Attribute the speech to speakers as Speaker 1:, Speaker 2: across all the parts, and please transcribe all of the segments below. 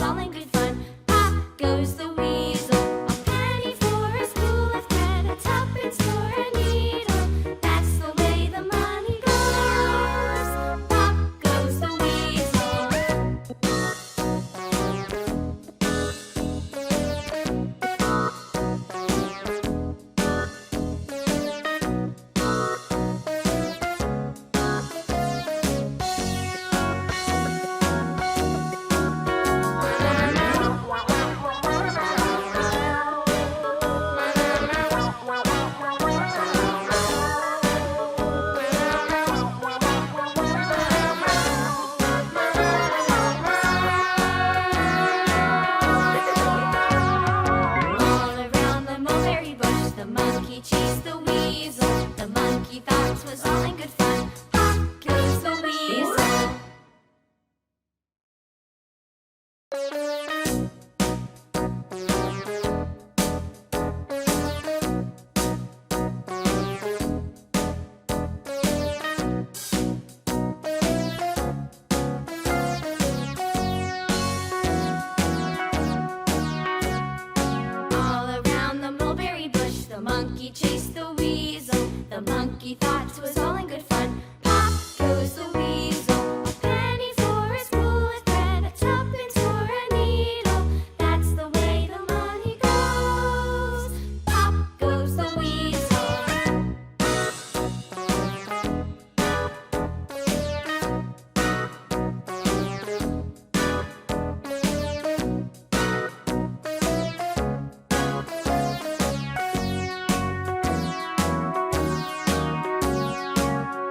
Speaker 1: all in good fun. Pop goes the weasel, a penny for a spool of thread, a tuppence for a needle. That's the way the money goes. Pop goes the weasel. All around the mulberry bush, the monkey chased the weasel. The monkey thought it was all in good fun. Pop goes the weasel. All around the mulberry bush, the monkey chased the weasel. The monkey thought it was all in good fun. Pop goes the weasel, a penny for a spool of thread, a tuppence for a needle. That's the way the money goes. Pop goes the weasel.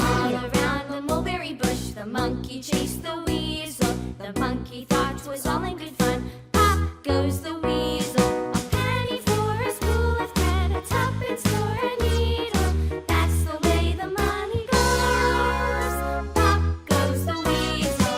Speaker 1: All around the mulberry bush, the monkey chased the weasel. The monkey thought it was all in good fun. Pop goes the weasel, a penny for a spool of thread, a tuppence for a needle. That's the way the money goes. Pop goes the weasel.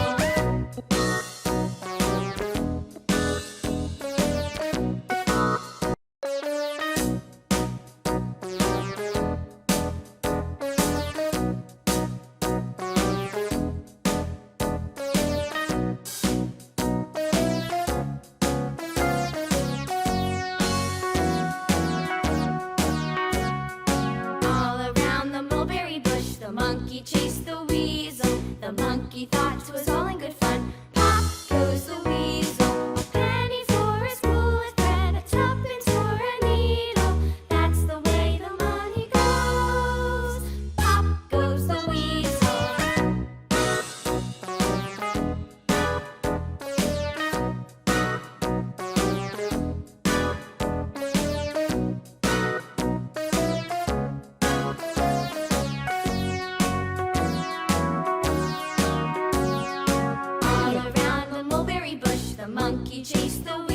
Speaker 1: All around the mulberry bush, the monkey chased the weasel. The monkey thought it was all in good fun. Pop goes the weasel, a penny for a spool of thread, a tuppence for a needle. That's the way the money goes. Pop goes the weasel. All around the mulberry bush, the monkey chased the